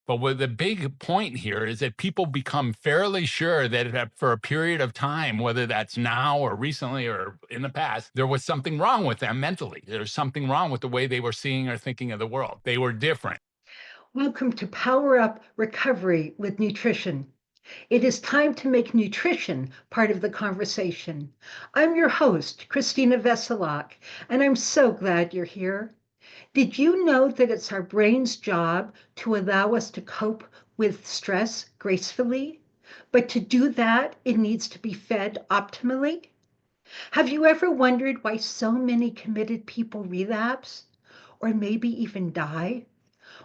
But what the big point here is that people become fairly sure that for a period of time, whether that's now or recently or in the past, there was something wrong with them mentally. There's something wrong with the way they were seeing or thinking of the world. They were different. Welcome to Power Up Recovery with Nutrition. It is time to make nutrition part of the conversation. I'm your host, Christina Veselak, and I'm so glad you're here. Did you know that it's our brain's job to allow us to cope with stress gracefully? But to do that, it needs to be fed optimally. Have you ever wondered why so many committed people relapse or maybe even die?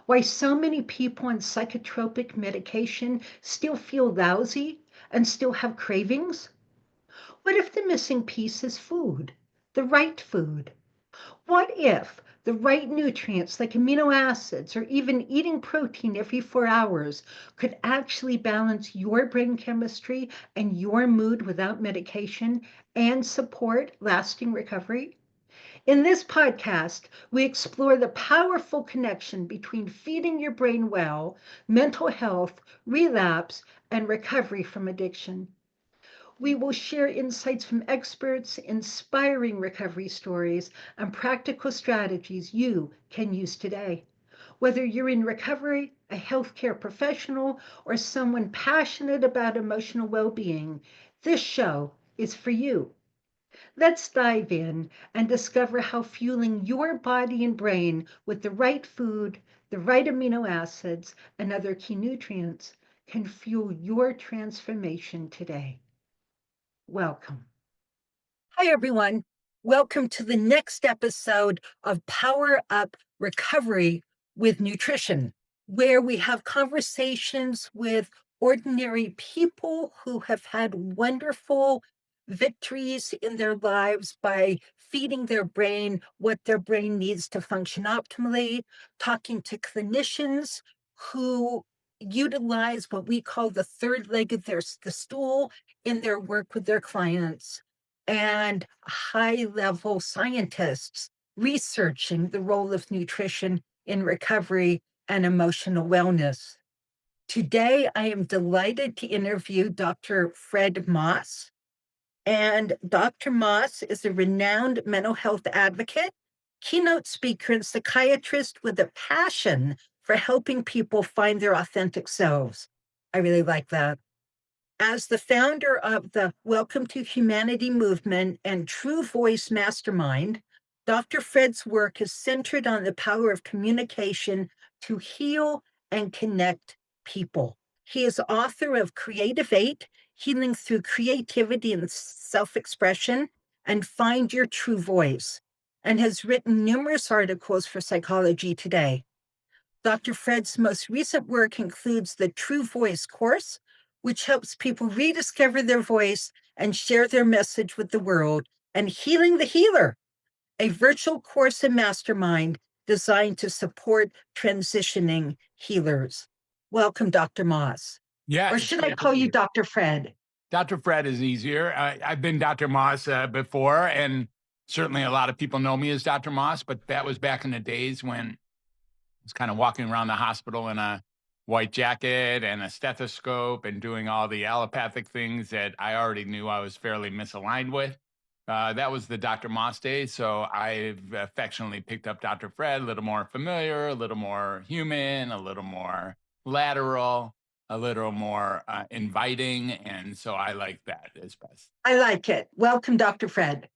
Why so many people on psychotropic medication still feel lousy and still have cravings? What if the missing piece is food, the right food? What if the right nutrients like amino acids or even eating protein every 4 hours could actually balance your brain chemistry and your mood without medication and support lasting recovery? In this podcast, we explore the powerful connection between feeding your brain well, mental health, relapse, and recovery from addiction. We will share insights from experts, inspiring recovery stories, and practical strategies you can use today. Whether you're in recovery, a healthcare professional, or someone passionate about emotional well being, this show is for you. Let's dive in and discover how fueling your body and brain with the right food, the right amino acids, and other key nutrients can fuel your transformation today. Welcome. Hi, everyone. Welcome to the next episode of Power Up Recovery with Nutrition, where we have conversations with ordinary people who have had wonderful victories in their lives by feeding their brain what their brain needs to function optimally, talking to clinicians who utilize what we call the third leg of the stool in their work with their clients, and high-level scientists researching the role of nutrition in recovery and emotional wellness. Today, I am delighted to interview Dr. Fred Moss. And Dr. Moss is a renowned mental health advocate, keynote speaker, and psychiatrist with a passion for helping people find their authentic selves. I really like that. As the founder of the Welcome to Humanity movement and True Voice Mastermind, Dr. Fred's work is centered on the power of communication to heal and connect people. He is author of Creative 8, Healing Through Creativity and Self-Expression, and Find Your True Voice, and has written numerous articles for Psychology Today. Dr. Fred's most recent work includes the True Voice course, which helps people rediscover their voice and share their message with the world, and Healing the Healer, a virtual course and mastermind designed to support transitioning healers. Welcome, Dr. Moss. Yeah. Or should I call you Dr. Fred? Dr. Fred is easier. I've been Dr. Moss before, and certainly a lot of people know me as Dr. Moss, but that was back in the days when I was kind of walking around the hospital in a white jacket and a stethoscope and doing all the allopathic things that I already knew I was fairly misaligned with. That was the Dr. Moss days. So I've affectionately picked up Dr. Fred, a little more familiar, a little more human, a little more lateral, a little more inviting. And so I like that as best. I like it. Welcome, Dr. Fred.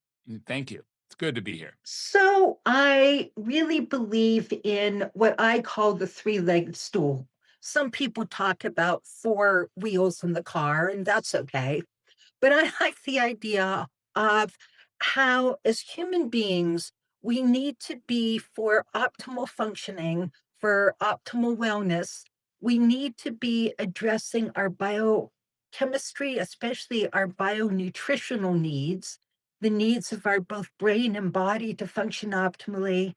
Thank you. It's good to be here. So I really believe in what I call the three-legged stool. Some people talk about four wheels in the car, and that's okay. But I like the idea of how, as human beings, we need to be, for optimal functioning, for optimal wellness, we need to be addressing our biochemistry, especially our bionutritional needs, the needs of our both brain and body to function optimally.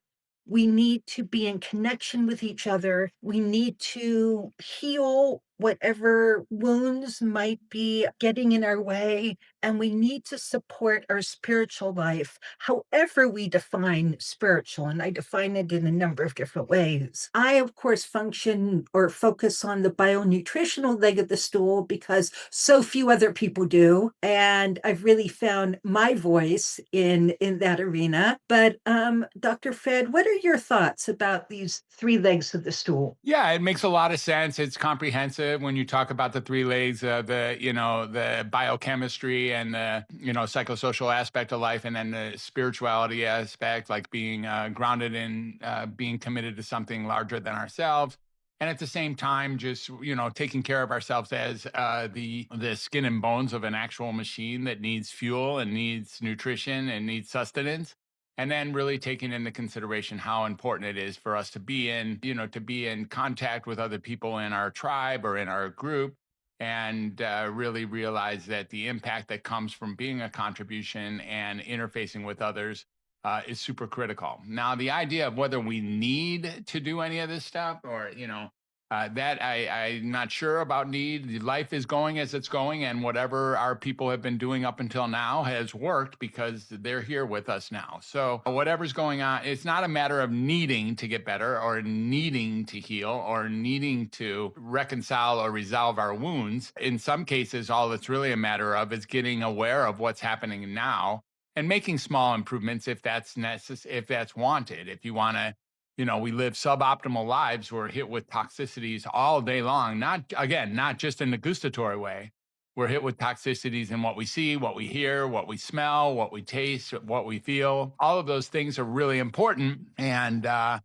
We need to be in connection with each other. We need to heal whatever wounds might be getting in our way, and we need to support our spiritual life, however we define spiritual. And I define it in a number of different ways. I, of course, function or focus on the bionutritional leg of the stool because so few other people do. And I've really found my voice in that arena. But Dr. Fed, what are your thoughts about these three legs of the stool? Yeah, it makes a lot of sense. It's comprehensive when you talk about the three legs, the biochemistry and the, psychosocial aspect of life, and then the spirituality aspect, like being grounded in being committed to something larger than ourselves. And at the same time, just, taking care of ourselves as the skin and bones of an actual machine that needs fuel and needs nutrition and needs sustenance, and then really taking into consideration how important it is for us to be in, to be in contact with other people in our tribe or in our group, and really realize that the impact that comes from being a contribution and interfacing with others is super critical. Now, the idea of whether we need to do any of this stuff, or, that I'm not sure about need. Life is going as it's going, and whatever our people have been doing up until now has worked because they're here with us now. So whatever's going on, it's not a matter of needing to get better or needing to heal or needing to reconcile or resolve our wounds. In some cases, all it's really a matter of is getting aware of what's happening now and making small improvements if that's necessary, if that's wanted. If you want to, we live suboptimal lives. We're hit with toxicities all day long. Not, again, not just in the gustatory way. We're hit with toxicities in what we see, what we hear, what we smell, what we taste, what we feel. All of those things are really important. And the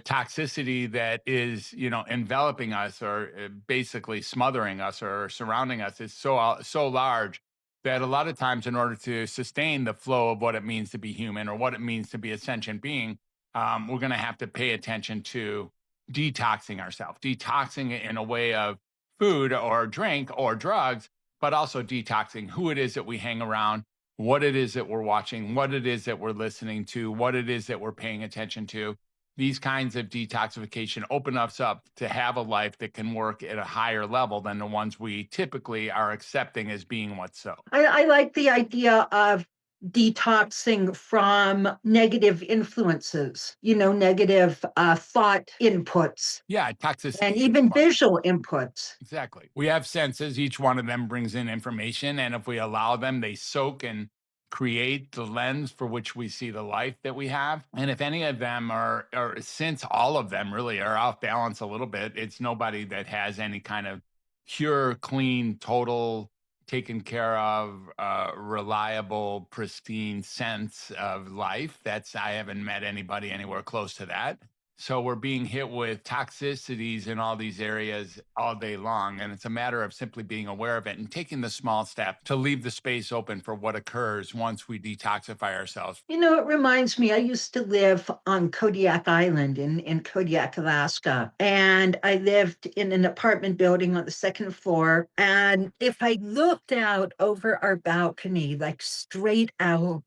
toxicity that is, enveloping us or basically smothering us or surrounding us is so large that a lot of times, in order to sustain the flow of what it means to be human or what it means to be a sentient being, we're going to have to pay attention to detoxing ourselves, detoxing it in a way of food or drink or drugs, but also detoxing who it is that we hang around, what it is that we're watching, what it is that we're listening to, what it is that we're paying attention to. These kinds of detoxification open us up to have a life that can work at a higher level than the ones we typically are accepting as being what's so. I like the idea of detoxing from negative influences, negative thought inputs Yeah, and toxicity is even one. visual inputs. Exactly. We have senses. Each one of them brings in information. And if we allow them, they soak and create the lens for which we see the life that we have. And if any of them are, or since all of them really are off balance a little bit, it's nobody that has any kind of pure, clean, total, taken care of, reliable, pristine sense of life. I haven't met anybody anywhere close to that. So we're being hit with toxicities in all these areas all day long. And it's a matter of simply being aware of it and taking the small step to leave the space open for what occurs once we detoxify ourselves. It reminds me, I used to live on Kodiak Island in Kodiak, Alaska. And I lived in an apartment building on the second floor. And if I looked out over our balcony, like straight out,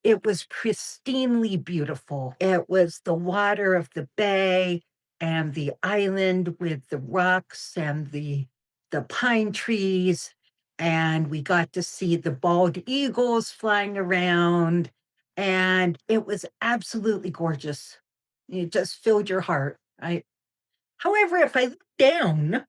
it was pristinely beautiful. It was the water of the bay and the island with the rocks and the pine trees. And we got to see the bald eagles flying around. And it was absolutely gorgeous. It just filled your heart. However, if I look down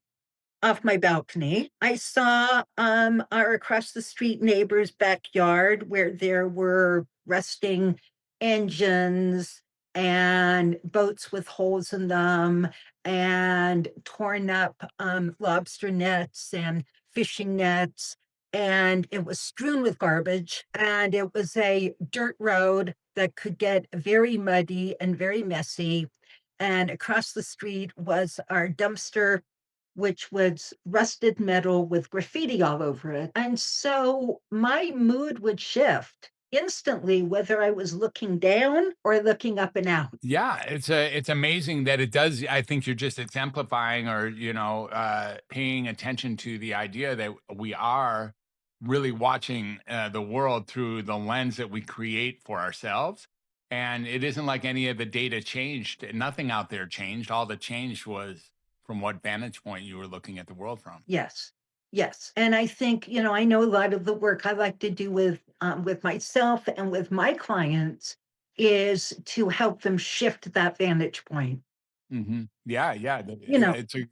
off my balcony, I saw our across the street neighbor's backyard where there were rusting engines and boats with holes in them and torn up lobster nets and fishing nets. And it was strewn with garbage. And it was a dirt road that could get very muddy and very messy. And across the street was our dumpster, which was rusted metal with graffiti all over it. And so my mood would shift instantly, whether I was looking down or looking up and out. Yeah, it's amazing that it does. I think you're just exemplifying or, paying attention to the idea that we are really watching the world through the lens that we create for ourselves. And it isn't like any of the data changed. Nothing out there changed. All that changed was from what vantage point you were looking at the world from. Yes. Yes. And I think, I know a lot of the work I like to do with myself and with my clients is to help them shift that vantage point. Yeah, yeah, You know, it's a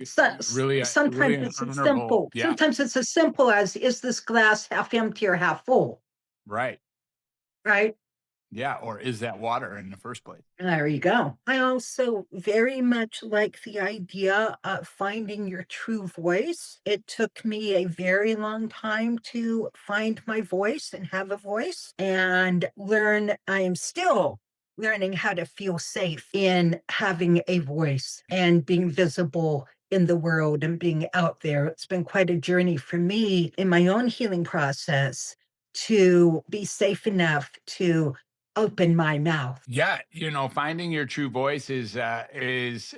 really sometimes an it's as honorable, simple. yeah, Sometimes it's as simple as, is this glass half empty or half full? right. Right. Yeah, or is that water in the first place? There you go. I also very much like the idea of finding your true voice. It took me a very long time to find my voice and have a voice and learn. I am still learning how to feel safe in having a voice and being visible in the world and being out there. It's been quite a journey for me in my own healing process to be safe enough to open my mouth. Yeah, finding your true voice is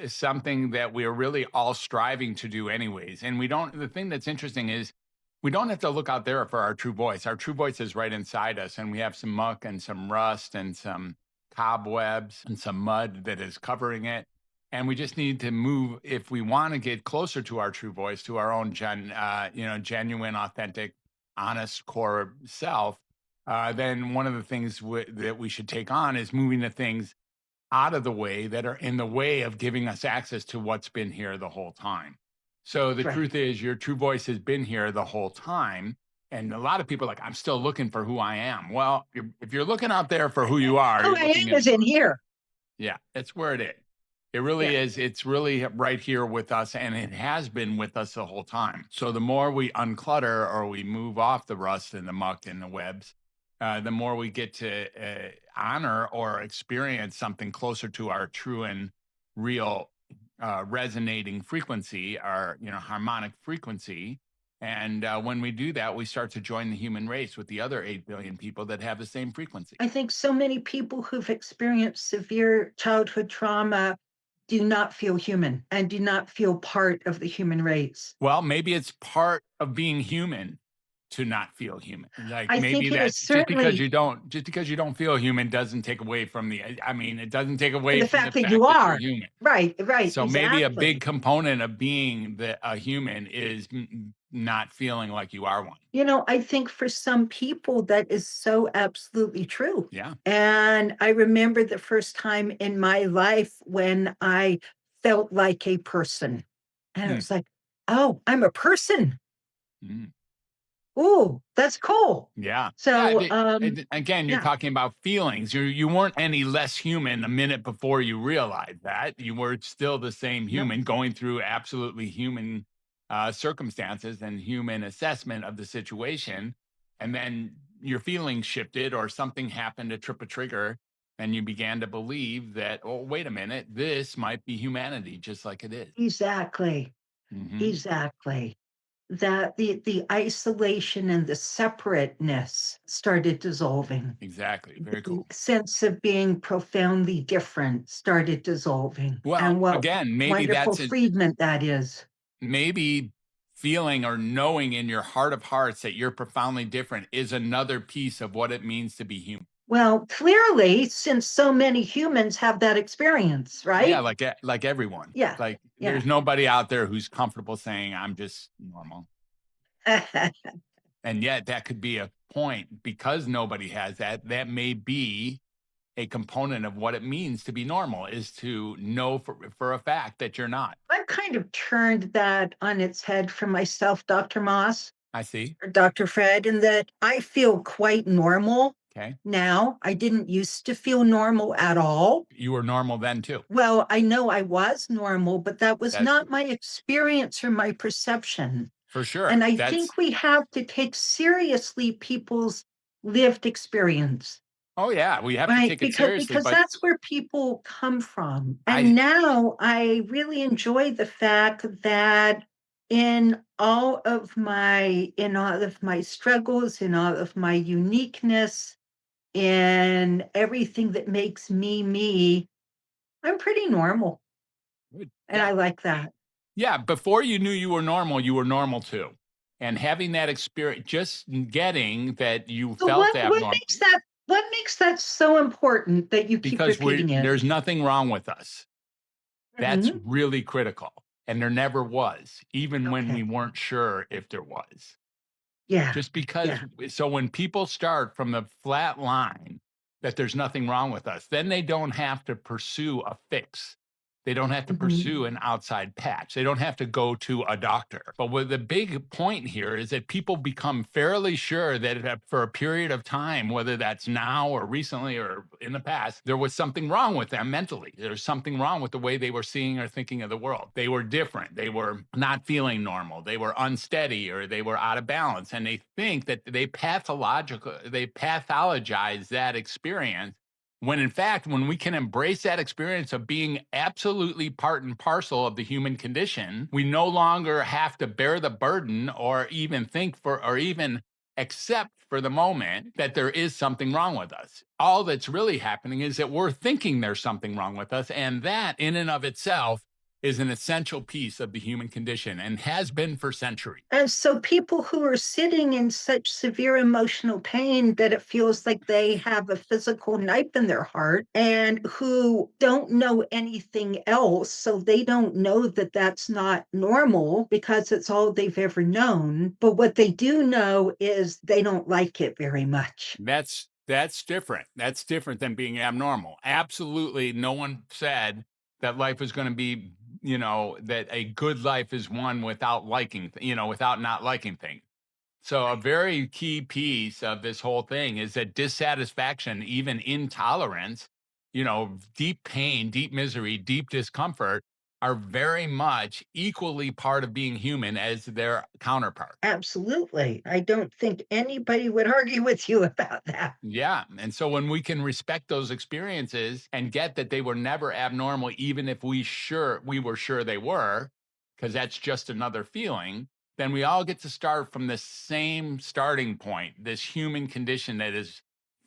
something that we're really all striving to do anyways. And we don't the thing that's interesting is we don't have to look out there for our true voice. Our true voice is right inside us, and we have some muck and some rust and some cobwebs and some mud that is covering it. And we just need to move if we want to get closer to our true voice, to our own genuine, authentic, honest core self. Then one of the things that we should take on is moving the things out of the way that are in the way of giving us access to what's been here the whole time. So the Right. truth is, your true voice has been here the whole time. And a lot of people are like, I'm still looking for who I am. Well, if you're looking out there for who you are, Who you're I looking am in the is in wrong. here. Yeah, that's where it is. It really Yeah, is. It's really right here with us, and it has been with us the whole time. So the more we unclutter or we move off the rust and the muck and the webs, the more we get to honor or experience something closer to our true and real resonating frequency, our harmonic frequency. And when we do that, we start to join the human race with the other 8 billion people that have the same frequency. I think so many people who've experienced severe childhood trauma do not feel human and do not feel part of the human race. Well, maybe it's part of being human to not feel human. Like I maybe think it is that's certainly just because you don't feel human doesn't take away from I mean, it doesn't take away the from the fact that you fact that you're are. human. Right, right, So maybe a big exactly. component of being a human is not feeling like you are one. I think for some people that is so absolutely true. Yeah. And I remember the first time in my life when I felt like a person. And it Hmm. was like, oh, I'm a person. Mm. Ooh, that's cool. Yeah. Yeah. So, Again, you're yeah, talking about feelings. You weren't any less human a minute before you realized that. You were still the same no, human going through absolutely human circumstances and human assessment of the situation. And then your feelings shifted or something happened to trip a trigger. And you began to believe that, oh, wait a minute, this might be humanity just like it is. exactly, Hmm. exactly. That the isolation and the separateness started dissolving. Exactly. Very The cool. sense of being profoundly different started dissolving. Well, And what again, maybe wonderful that's it. freedom that is. Maybe feeling or knowing in your heart of hearts that you're profoundly different is another piece of what it means to be human. Well, clearly, since so many humans have that experience, Yeah, right? like everyone. Yeah, Like yeah. there's nobody out there who's comfortable saying I'm just normal. And yet that could be a point because nobody has that. That may be a component of what it means to be normal is to know for a fact that you're not. I've kind of turned that on its head for myself, Dr. Moss I see. or Dr. Fred, in that I feel quite normal Okay. now. I didn't used to feel normal at all. You were normal then too. Well, I know I was normal, but that was That not my experience or my perception. for sure. And I That's think we have to take seriously people's lived experience, oh yeah, we have to right? take it Because seriously, because but that's where people come from. And I now I really enjoy the fact that in all of my struggles, in all of my uniqueness, in everything that makes me me, I'm pretty normal. Good. And Yeah. I like that. Yeah, before you were normal too. And having that experience, just getting that you So felt what abnormal makes that so important that you keep because repeating it? there's nothing wrong with us. That's Mhm. really critical. and there never was, even when we Okay. weren't sure if there was. Yeah. Just because Yeah. so when people start from the flat line that there's nothing wrong with us, then they don't have to pursue a fix. They don't have to Mhm. pursue an outside patch. They don't have to go to a doctor. But what the big point here is that people become fairly sure that for a period of time, whether that's now or recently or in the past, there was something wrong with them mentally. There's something wrong with the way they were seeing or thinking of the world. They were different. They were not feeling normal. They were unsteady or they were out of balance. And they think that they pathologize that experience when in fact, when we can embrace that experience of being absolutely part and parcel of the human condition, we no longer have to bear the burden or even think for, or even accept for the moment that there is something wrong with us. All that's really happening is that we're thinking there's something wrong with us. And that, in and of itself, is an essential piece of the human condition and has been for centuries. And so people who are sitting in such severe emotional pain that it feels like they have a physical knife in their heart and who don't know anything else, so they don't know that that's not normal because it's all they've ever known. But what they do know is they don't like it very much. That's different. That's different than being abnormal. Absolutely, no one said that life is going to be, that a good life is one without liking, without not liking things. So a very key piece of this whole thing is that dissatisfaction, even intolerance, deep pain, deep misery, deep discomfort are very much equally part of being human as their counterpart. Absolutely. I don't think anybody would argue with you about that. Yeah. And so when we can respect those experiences and get that they were never abnormal, even if we were sure they were, because that's just another feeling, then we all get to start from the same starting point, this human condition that is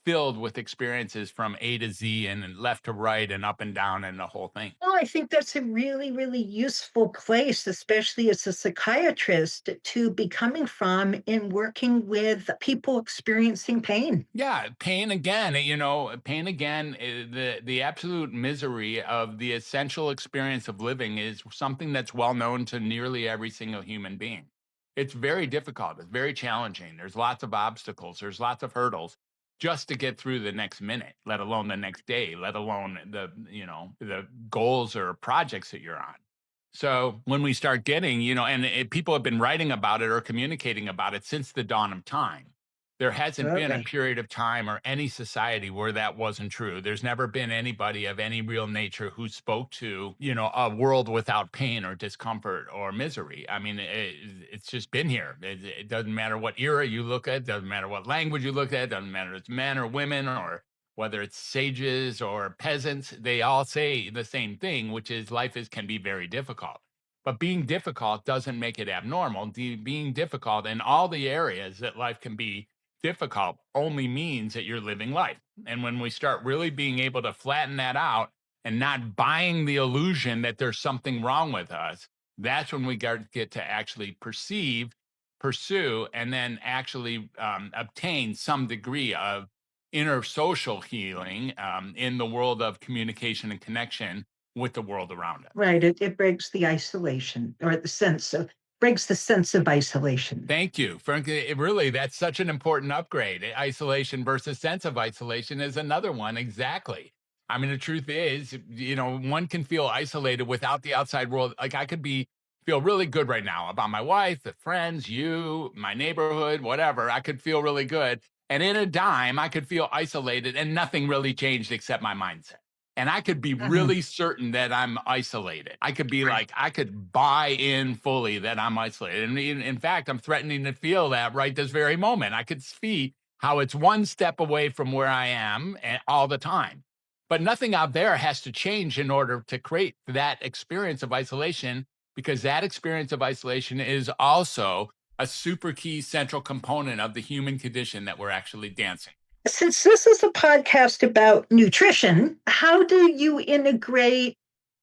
filled with experiences from A to Z and left to right and up and down and the whole thing. Well, I think that's a really, really useful place, especially as a psychiatrist, to be coming from in working with people experiencing pain. Yeah, pain again, the absolute misery of the essential experience of living is something that's well known to nearly every single human being. It's very difficult, it's very challenging. There's lots of obstacles, there's lots of hurdles just to get through the next minute, let alone the next day, let alone the goals or projects that you're on. So when we start getting, and people have been writing about it or communicating about it since the dawn of time. There hasn't been a Absolutely. period of time or any society where that wasn't true. There's never been anybody of any real nature who spoke to, a world without pain or discomfort or misery. I mean, it's just been here. It doesn't matter what era you look at, doesn't matter what language you look at, doesn't matter if it's men or women or whether it's sages or peasants, they all say the same thing, which is can be very difficult. But being difficult doesn't make it abnormal. Being difficult in all the areas that life can be difficult only means that you're living life. And when we start really being able to flatten that out and not buying the illusion that there's something wrong with us, that's when we get to actually pursue, and then actually obtain some degree of inner social healing in the world of communication and connection with the world around us. Right. It breaks the isolation or the sense of breaks the sense of isolation. Thank you. Frankly, really, that's such an important upgrade. Isolation versus sense of isolation is another one. Exactly. I mean, the truth is, one can feel isolated without the outside world. Like I could feel really good right now about my wife, the friends, you, my neighborhood, whatever. I could feel really good. And in a dime, I could feel isolated and nothing really changed except my mindset. And I could be Mhm. really certain that I'm isolated. I could be Right. like, I could buy in fully that I'm isolated. And in fact, I'm threatening to feel that right this very moment. I could see how it's one step away from where I am all the time. But nothing out there has to change in order to create that experience of isolation, because that experience of isolation is also a super key central component of the human condition that we're actually dancing. Since this is a podcast about nutrition, how do you integrate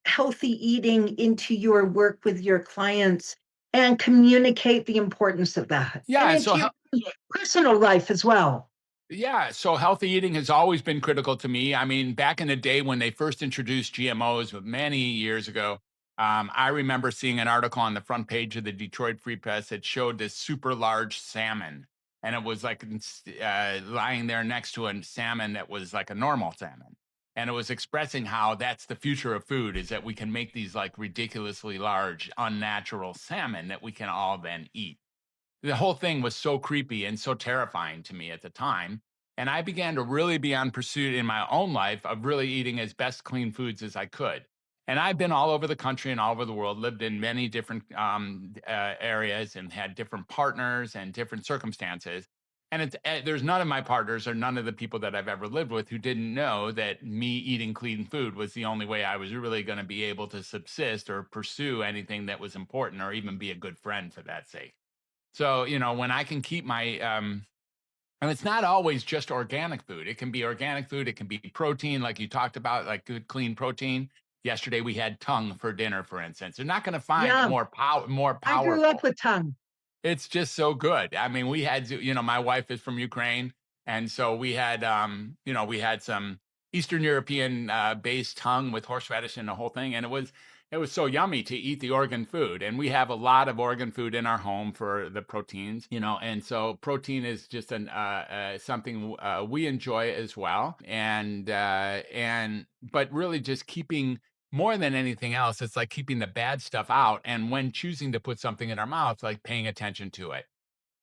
healthy eating into your work with your clients and communicate the importance of that and Yeah. into your personal life as well? Yeah, so healthy eating has always been critical to me. I mean, back in the day when they first introduced GMOs many years ago, I remember seeing an article on the front page of the Detroit Free Press that showed this super large salmon, and it was like lying there next to a salmon that was like a normal salmon, and it was expressing how that's the future of food, is that we can make these like ridiculously large, unnatural salmon that we can all then eat. The whole thing was so creepy and so terrifying to me at the time. And I began to really be on pursuit in my own life of really eating as best clean foods as I could. And I've been all over the country and all over the world, lived in many different areas and had different partners and different circumstances. And there's none of my partners or none of the people that I've ever lived with who didn't know that me eating clean food was the only way I was really going to be able to subsist or pursue anything that was important or even be a good friend for that sake. So, when I can keep my and it's not always just organic food. It can be organic food, it can be protein like you talked about, like good clean protein. Yesterday we had tongue for dinner, for instance. You're not going to find Yeah, more I grew up powerful. with tongue. It's just so good. I mean, we had, my wife is from Ukraine, and so we had some Eastern European based tongue with horseradish and the whole thing, and it was so yummy to eat the organ food. And we have a lot of organ food in our home for the proteins, and so protein is just an something we enjoy as well. And but really just keeping more than anything else, it's like keeping the bad stuff out. And when choosing to put something in our mouth, like paying attention to it.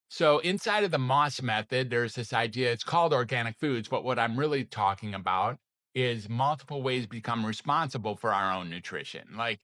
So inside of the Moss method, there's this idea, it's called organic foods, but what I'm really talking about is multiple ways to become responsible for our own nutrition. Like,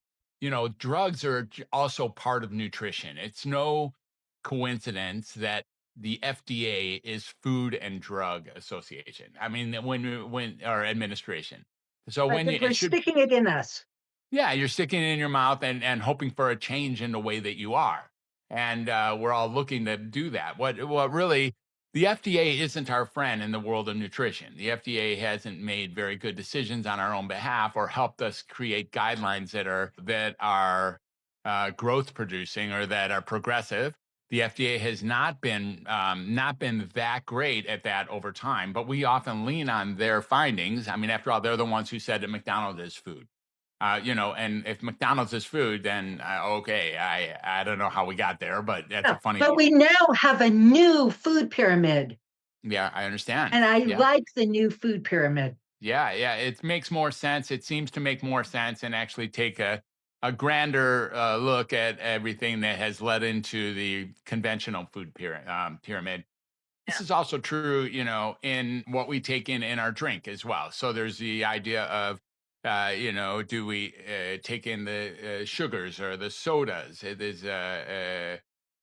drugs are also part of nutrition. It's no coincidence that the FDA is Food and Drug Association. I mean, when or administration. So Right, when because you, it we're should sticking it in us. yeah, you're sticking it in your mouth and hoping for a change in the way that you are. And we're all looking to do that. What really, the FDA isn't our friend in the world of nutrition. The FDA hasn't made very good decisions on our own behalf or helped us create guidelines that are growth producing or that are progressive. The FDA has not been that great at that over time, but we often lean on their findings. I mean, after all, they're the ones who said that McDonald's is food. And if McDonald's is food, then okay, I don't know how we got there, but that's a No, funny. but we now have a new food pyramid, Yeah, I understand. and I Yeah, like the new food pyramid. yeah, yeah. It makes more sense. It seems to make more sense and actually take a grander look at everything that has led into the conventional food pyramid. This Yeah. is also true, in what we take in our drink as well. So there's the idea of, do we take in the sugars or the sodas? It is,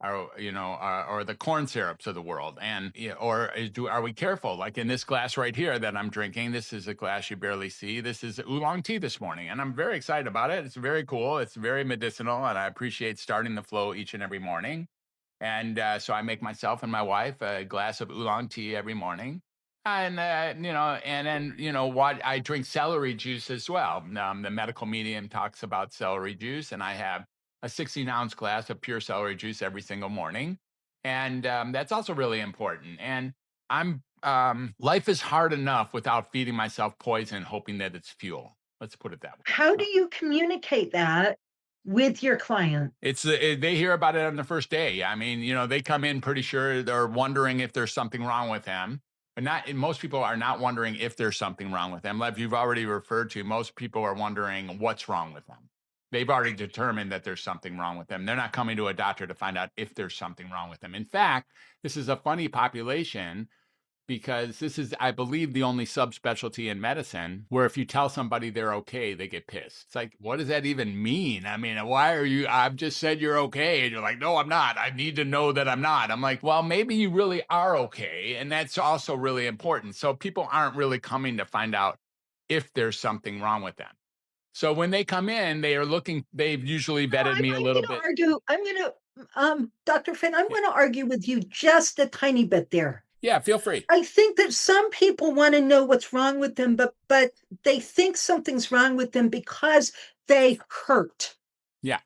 or the corn syrups of the world, and or are we careful? Like in this glass right here that I'm drinking, this is a glass you barely see. This is oolong tea this morning, and I'm very excited about it. It's very cool. It's very medicinal, and I appreciate starting the flow each and every morning. And so I make myself and my wife a glass of oolong tea every morning. And then, what I drink celery juice as well. The medical medium talks about celery juice, and I have a 16-ounce glass of pure celery juice every single morning. And that's also really important. And life is hard enough without feeding myself poison, hoping that it's fuel. Let's put it that way. How do you communicate that with your client? They hear about it on the first day. I mean, they come in pretty sure they're wondering if there's something wrong with them, but not. And most people are not wondering if there's something wrong with them. Like you've already referred to, most people are wondering what's wrong with them. They've already determined that there's something wrong with them. They're not coming to a doctor to find out if there's something wrong with them. In fact, this is a funny population because this is, I believe, the only subspecialty in medicine where if you tell somebody they're okay, they get pissed. It's like, what does that even mean? I mean, why are you? I've just said you're okay. And you're like, no, I'm not. I need to know that I'm not. I'm like, well, maybe you really are okay. And that's also really important. So people aren't really coming to find out if there's something wrong with them. So when they come in, they've usually No, vetted me a I'm little going to bit. argue. I'm going to, Dr. Finn, I'm Yeah, going to argue with you just a tiny bit there. yeah, feel free. I think that some people want to know what's wrong with them, but they think something's wrong with them because they hurt. Yeah.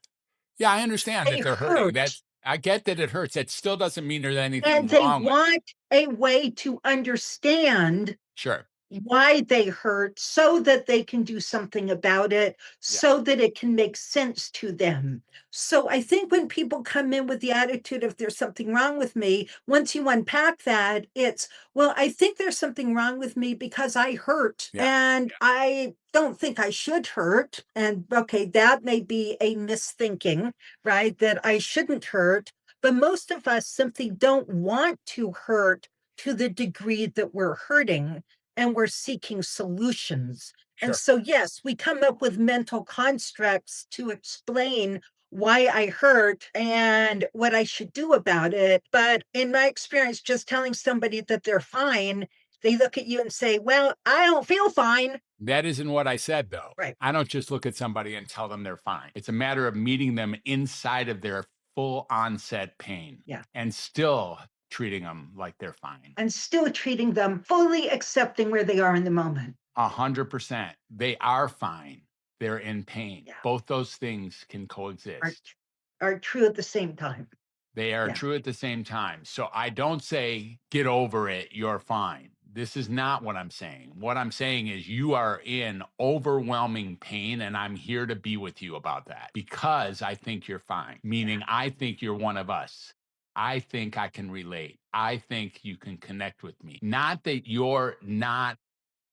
Yeah, I understand They that they're hurting. hurt. I get that it hurts. That still doesn't mean there's anything And they wrong with. want a way to understand Sure. why they hurt so that they can do something about it, Yeah, so that it can make sense to them. So I think when people come in with the attitude of there's something wrong with me, once you unpack that, it's, well, I think there's something wrong with me because I hurt yeah, and I don't think I should hurt. And okay, that may be a misthinking, right? That I shouldn't hurt. But most of us simply don't want to hurt to the degree that we're hurting, and we're seeking solutions. And sure. so, yes, we come up with mental constructs to explain why I hurt and what I should do about it. But in my experience, just telling somebody that they're fine, they look at you and say, well, I don't feel fine. That isn't what I said, though. Right. I don't just look at somebody and tell them they're fine. It's a matter of meeting them inside of their full onset pain Yeah. and still treating them like they're fine. And still treating them, fully accepting where they are in the moment. 100%. They are fine. They're in pain. Yeah. Both those things can Are, coexist. are true at the same time. They are Yeah. true at the same time. So I don't say, get over it, you're fine. This is not what I'm saying. What I'm saying is, you are in overwhelming pain, and I'm here to be with you about that because I think you're fine, Yeah. meaning I think you're one of us. I think I can relate. I think you can connect with me. Not that you're not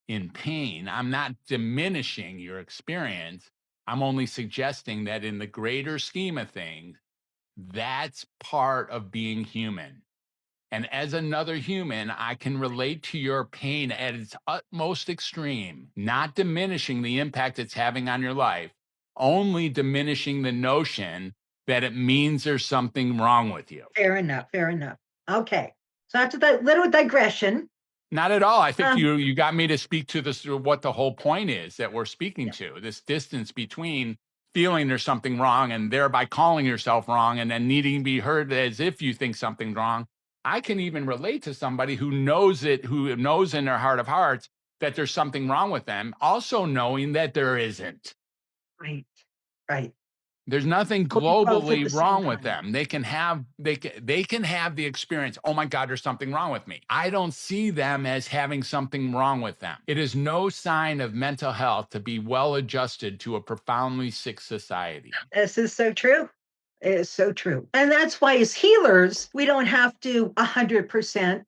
in pain. I'm not diminishing your experience. I'm only suggesting that in the greater scheme of things, that's part of being human. And as another human, I can relate to your pain at its utmost extreme, not diminishing the impact it's having on your life, only diminishing the notion that it means there's something wrong with you. Fair enough. Fair enough. Okay. So after that little digression, Not at all. I think um, you got me to speak to this, what the whole point is that we're speaking yeah, to, this distance between feeling there's something wrong and thereby calling yourself wrong and then needing to be heard as if you think something's wrong. I can even relate to somebody who knows it, who knows in their heart of hearts that there's something wrong with them, also knowing that there isn't. right, right. There's nothing Both at globally the same wrong with time. them. They can have the experience, "Oh my God, there's something wrong with me." I don't see them as having something wrong with them. It is no sign of mental health to be well adjusted to a profoundly sick society. This is so true. It is so true. And that's why, as healers, we don't have to 100%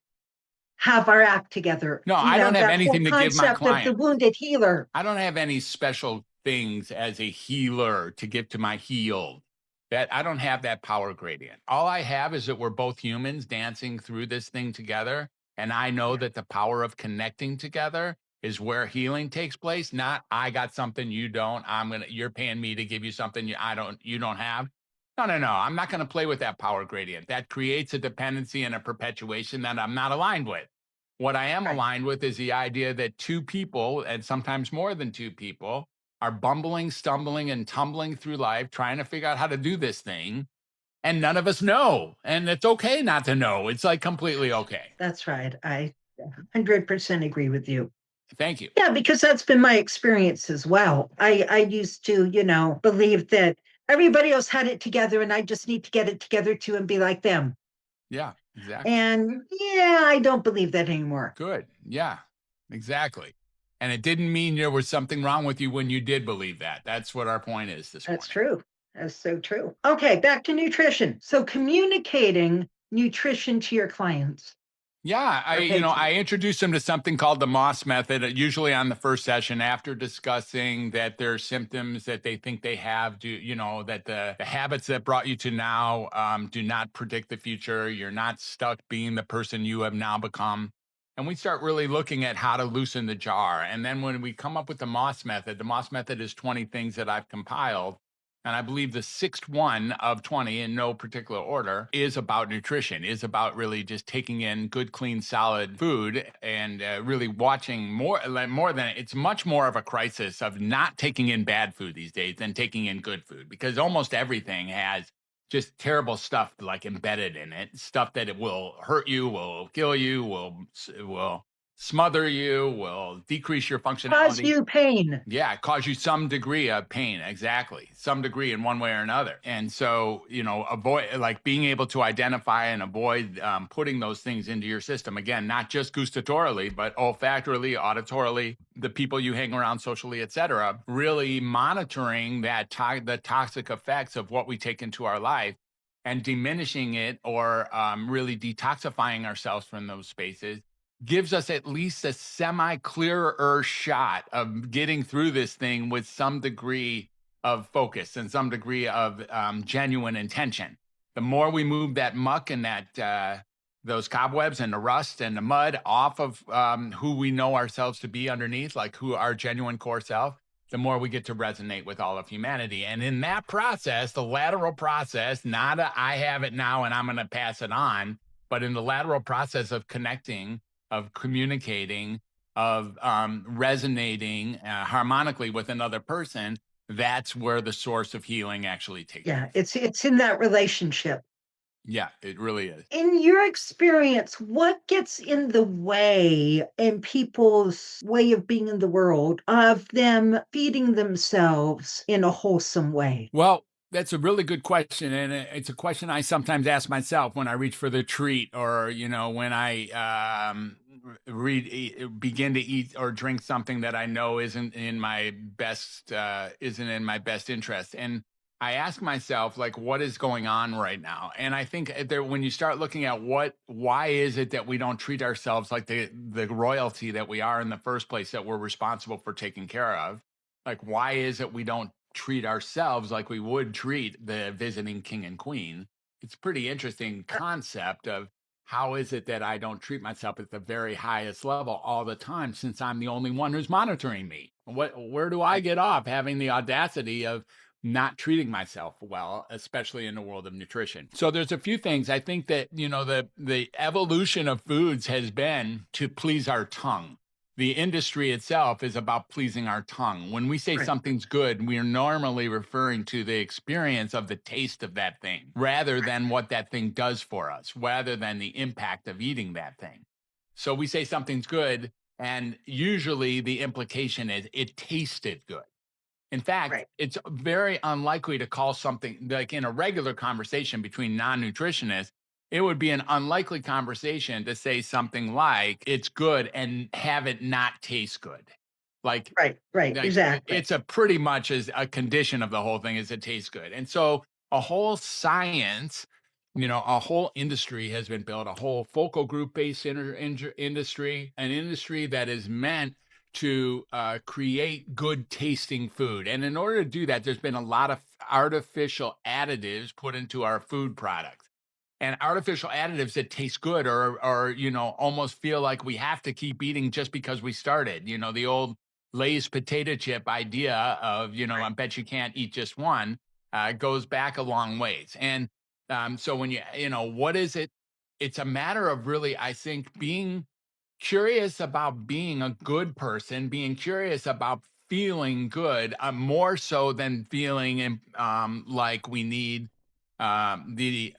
have our act together. No, You I know, don't have that whole anything to give my concept of the client. wounded healer. I don't have any special things as a healer to give to my healed. That I don't have that power gradient. All I have is that we're both humans dancing through this thing together. And I know Yeah, that the power of connecting together is where healing takes place. Not I got something you don't. You're paying me to give you something you don't have. No, no, no. I'm not going to play with that power gradient. That creates a dependency and a perpetuation that I'm not aligned with. What I am right. aligned with is the idea that two people, and sometimes more than two people, are bumbling, stumbling, and tumbling through life trying to figure out how to do this thing. And none of us know. And it's okay not to know. It's like completely okay. That's right. I 100% agree with you. Thank you. Yeah, because that's been my experience as well. I used to, believe that everybody else had it together and I just need to get it together too and be like them. Yeah, exactly. And yeah, I don't believe that anymore. Good. Yeah, exactly. And it didn't mean there was something wrong with you when you did believe that. That's what our point is this That's morning. true. That's so true. Okay, back to nutrition. So communicating nutrition to your clients Yeah, or I patients. introduced them to something called the Moss method, usually on the first session after discussing that there are symptoms that they think they have, that the habits that brought you to now do not predict the future. You're not stuck being the person you have now become. And we start really looking at how to loosen the jar. And then when we come up with the Moss method is 20 things that I've compiled. And I believe the sixth one of 20, in no particular order, is about nutrition, is about really just taking in good, clean, solid food and really watching more than it's much more of a crisis of not taking in bad food these days than taking in good food, because almost everything has just terrible stuff like embedded in it, stuff that it will hurt you, will kill you, will smother you, will decrease your Cause functionality. you pain. Yeah, cause you some degree of pain. Exactly. Some degree in one way or another. And so, avoid like being able to identify and avoid putting those things into your system. Again, not just gustatorily, but olfactorily, auditorily, the people you hang around socially, et cetera, really monitoring the toxic effects of what we take into our life and diminishing it or really detoxifying ourselves from those spaces gives us at least a semi clearer shot of getting through this thing with some degree of focus and some degree of genuine intention. The more we move that muck and those cobwebs and the rust and the mud off of who we know ourselves to be underneath, like who our genuine core self, the more we get to resonate with all of humanity. And in that process, the lateral process, not a, I have it now and I'm going to pass it on, but in the lateral process of connecting, of communicating, of resonating harmonically with another person, that's where the source of healing actually takes Yeah, place. it's in that relationship. Yeah, it really is. In your experience, what gets in the way in people's way of being in the world of them feeding themselves in a wholesome way? Well, that's a really good question, and it's a question I sometimes ask myself when I reach for the treat, or when I begin to eat or drink something that I know isn't in my best interest. And I ask myself, like, what is going on right now? And I think when you start looking at why is it that we don't treat ourselves like the royalty that we are in the first place, that we're responsible for taking care of? Like, why is it we don't treat ourselves like we would treat the visiting king and queen? It's a pretty interesting concept of how is it that I don't treat myself at the very highest level all the time, since I'm the only one who's monitoring me? Where do I get off having the audacity of not treating myself well, especially in the world of nutrition? So there's a few things. I think that, the evolution of foods has been to please our tongue. The industry itself is about pleasing our tongue. When we say Right, something's good, we are normally referring to the experience of the taste of that thing rather than what that thing does for us, rather than the impact of eating that thing. So we say something's good, and usually the implication is it tasted good. In fact, right, it's very unlikely to call something, like in a regular conversation between non nutritionists, it would be an unlikely conversation to say something like, it's good and have it not taste good. Like, right, exactly. it's a pretty much as a condition of the whole thing is it tastes good. And so a whole science, a whole industry has been built, a whole focal group based industry, an industry that is meant to create good tasting food. And in order to do that, there's been a lot of artificial additives put into our food products, and artificial additives that taste good, or almost feel like we have to keep eating just because we started. The old Lay's potato chip idea of, I bet you can't eat just one, goes back a long ways. And so when what is it? It's a matter of really, I think, being curious about being a good person, being curious about feeling good, more so than feeling like we need the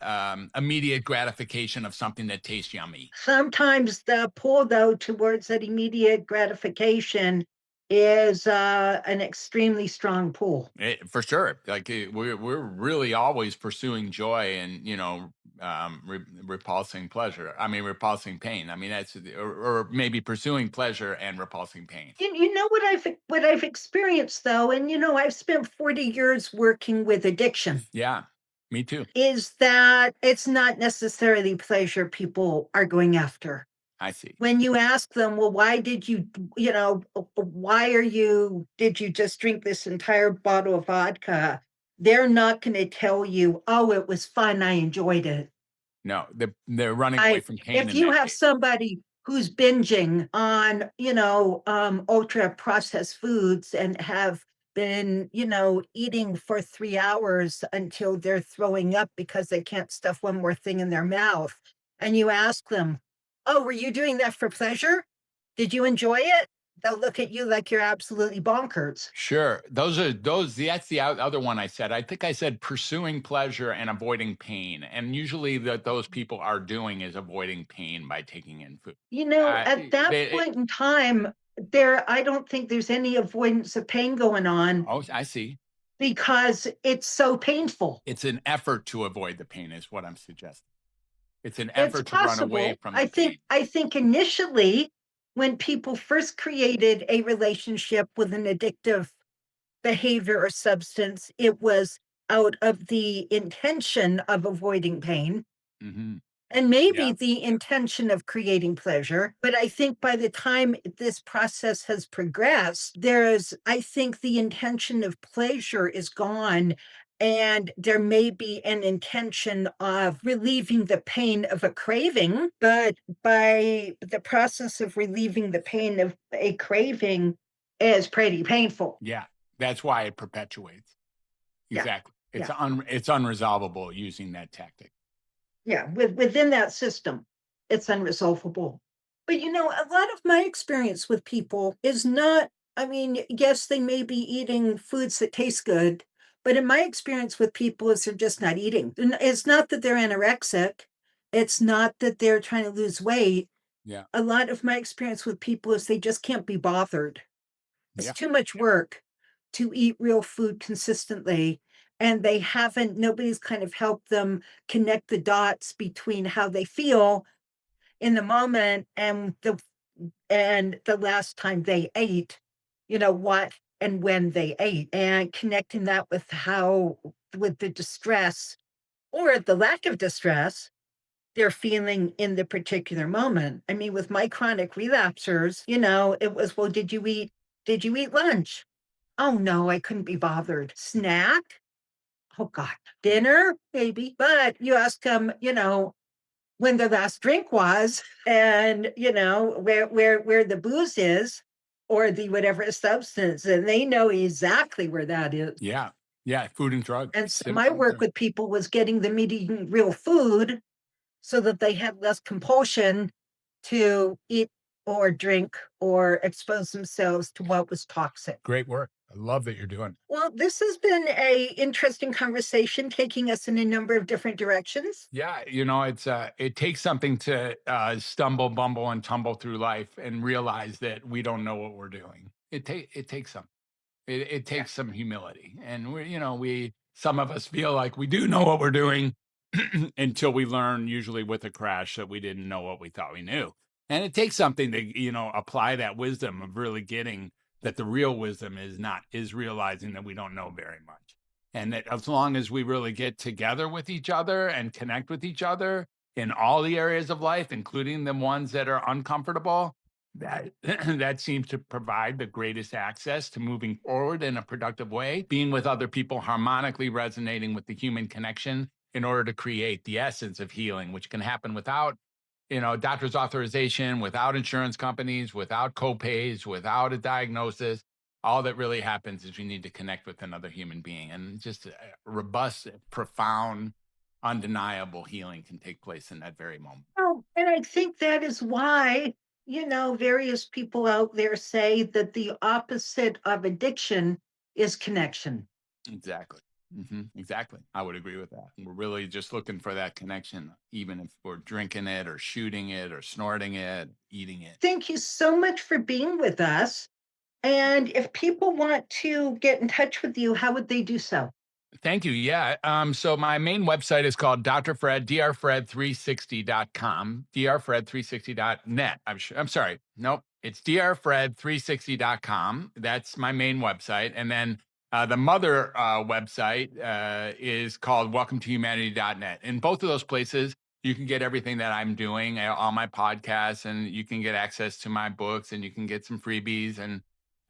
immediate gratification of something that tastes yummy. Sometimes the pull, though, towards that immediate gratification is an extremely strong pull. For sure, like we're really always pursuing joy and repulsing pleasure. I mean, repulsing pain. I mean, or maybe pursuing pleasure and repulsing pain. You know what I've experienced though, and I've spent 40 years working with addiction, Yeah, me too. is that it's not necessarily pleasure people are going after. I see. When you ask them, well, why did did you just drink this entire bottle of vodka? They're not going to tell you, oh, it was fun. I enjoyed it. No, they're running away I from pain If in you that have case. somebody who's binging on, ultra processed foods and have been, eating for 3 hours until they're throwing up because they can't stuff one more thing in their mouth. And you ask them, oh, were you doing that for pleasure? Did you enjoy it? they'll look at you like you're absolutely bonkers. Sure. That's the other one I said. I think I said pursuing pleasure and avoiding pain. And usually that those people are doing is avoiding pain by taking in food. At that They, point in time, I don't think there's any avoidance of pain going on oh, I see. because it's so painful. It's an effort to avoid the pain, is what I'm suggesting. It's an It's effort to run away possible. from the I pain. think I think initially when people first created a relationship with an addictive behavior or substance, it was out of the intention of avoiding pain Hmm. and maybe Yeah. the intention of creating pleasure. But I think by the time this process has progressed, I think the intention of pleasure is gone. And there may be an intention of relieving the pain of a craving, but by the process of relieving the pain of a craving is pretty painful. Yeah. That's why it perpetuates. Yeah. Exactly. Yeah. It's unresolvable using that tactic. Yeah, within that system, it's unresolvable. But a lot of my experience with people is not, I mean, yes, they may be eating foods that taste good, but in my experience with people is they're just not eating. It's not that they're anorexic. It's not that they're trying to lose weight. Yeah. A lot of my experience with people is they just can't be bothered. It's Yeah. too much work to eat real food consistently, and nobody's kind of helped them connect the dots between how they feel in the moment and the last time they ate, what and when they ate, and connecting that with the distress or the lack of distress they're feeling in the particular moment. I mean, with my chronic relapsers, it was, well, did you eat lunch? Oh no, I couldn't be bothered. Snack? Oh God. Dinner? Maybe. But you ask them, when their last drink was and where the booze is or the whatever substance, and they know exactly where that is. Yeah. Yeah. Food and drug. And so my Simple as work that. with people was getting them eating real food so that they had less compulsion to eat or drink or expose themselves to what was toxic. Great work. I love that you're doing. Well, this has been a interesting conversation taking us in a number of different directions. Yeah, it takes something to stumble, bumble, and tumble through life and realize that we don't know what we're doing. It takes some. It Yeah. takes some humility, and we some of us feel like we do know what we're doing until we learn, usually with a crash, that we didn't know what we thought we knew. And it takes something to apply that wisdom of really getting that the real wisdom is realizing that we don't know very much, and that as long as we really get together with each other and connect with each other in all the areas of life, including the ones that are uncomfortable, that that seems to provide the greatest access to moving forward in a productive way, being with other people, harmonically resonating with the human connection in order to create the essence of healing, which can happen without doctor's authorization, without insurance companies, without copays, without a diagnosis. All that really happens is you need to connect with another human being, and just a robust, profound, undeniable healing can take place in that very moment. Oh, and I think that is why, various people out there say that the opposite of addiction is connection. Exactly. Exactly. I would agree with that. We're really just looking for that connection, even if we're drinking it or shooting it or snorting it, eating it. Thank you so much for being with us. And if people want to get in touch with you, how would they do so? Thank you. Yeah. So my main website is called Dr. Fred, drfred360.com, drfred360.net. I'm sorry. Nope. It's drfred360.com. That's my main website. And then the mother website is called welcometohumanity.net. In both of those places, you can get everything that I'm doing, all my podcasts, and you can get access to my books, and you can get some freebies and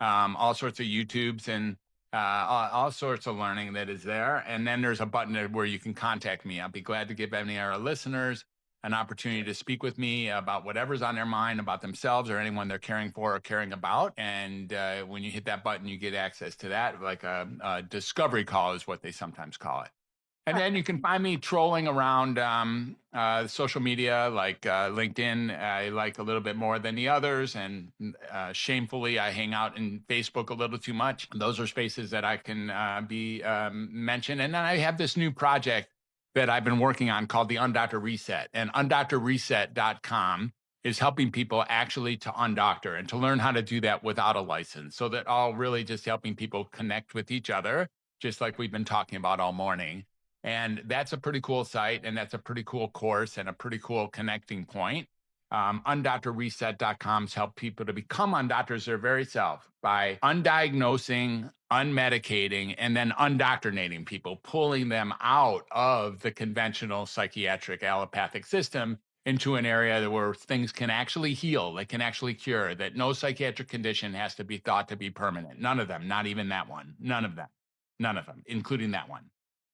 all sorts of YouTubes and all sorts of learning that is there. And then there's a button where you can contact me. I'll be glad to give any of our listeners an opportunity to speak with me about whatever's on their mind about themselves or anyone they're caring for or caring about. And when you hit that button, you get access to that, like a discovery call is what they sometimes call it. And then you can find me trolling around social media like LinkedIn. I like a little bit more than the others. And shamefully, I hang out in Facebook a little too much. Those are spaces that I can be mentioned. And then I have this new project that I've been working on called the Undoctor Reset. And undoctorreset.com is helping people actually to undoctor and to learn how to do that without a license. So that all really just helping people connect with each other, just like we've been talking about all morning. And that's a pretty cool site. And that's a pretty cool course and a pretty cool connecting point. Undoctorreset.com's help people to become undoctors their very self by undiagnosing, unmedicating, and then undoctrinating people, pulling them out of the conventional psychiatric allopathic system into an area where things can actually heal, that can actually cure, that no psychiatric condition has to be thought to be permanent. None of them, not even that one. None of them, including that one.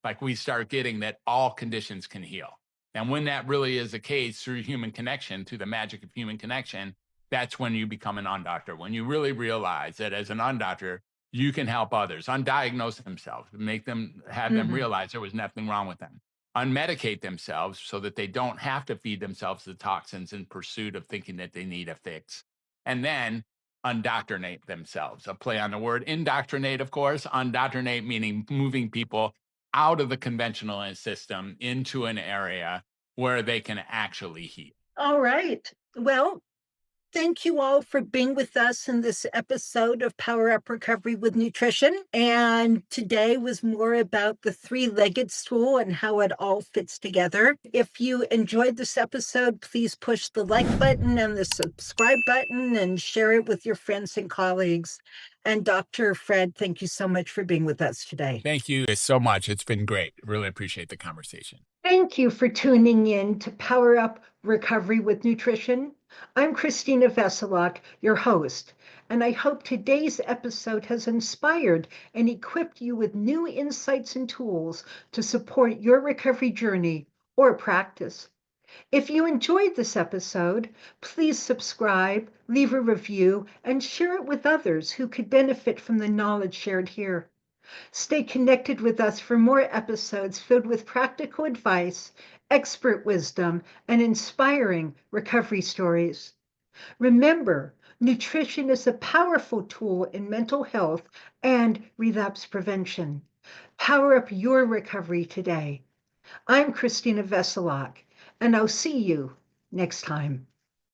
Like we start getting that all conditions can heal. And when that really is the case through human connection, through the magic of human connection, that's when you become an undoctor. When you really realize that as an undoctor, you can help others undiagnose themselves, make them have them realize there was nothing wrong with them, unmedicate themselves so that they don't have to feed themselves the toxins in pursuit of thinking that they need a fix, and then undoctrinate themselves. A play on the word indoctrinate, of course. Undoctrinate meaning moving people out of the conventional system into an area where they can actually heal. All right. Well, thank you all for being with us in this episode of Power Up Recovery with Nutrition. And today was more about the three-legged stool and how it all fits together. If you enjoyed this episode, please push the like button and the subscribe button and share it with your friends and colleagues. And Dr. Fred, thank you so much for being with us today. Thank you so much. It's been great. Really appreciate the conversation. Thank you for tuning in to Power Up Recovery with Nutrition. I'm Christina Veselak, your host, and I hope today's episode has inspired and equipped you with new insights and tools to support your recovery journey or practice. If you enjoyed this episode, please subscribe, leave a review, and share it with others who could benefit from the knowledge shared here. Stay connected with us for more episodes filled with practical advice, expert wisdom, and inspiring recovery stories. Remember, nutrition is a powerful tool in mental health and relapse prevention. Power up your recovery today. I'm Christina Veselak, and I'll see you next time.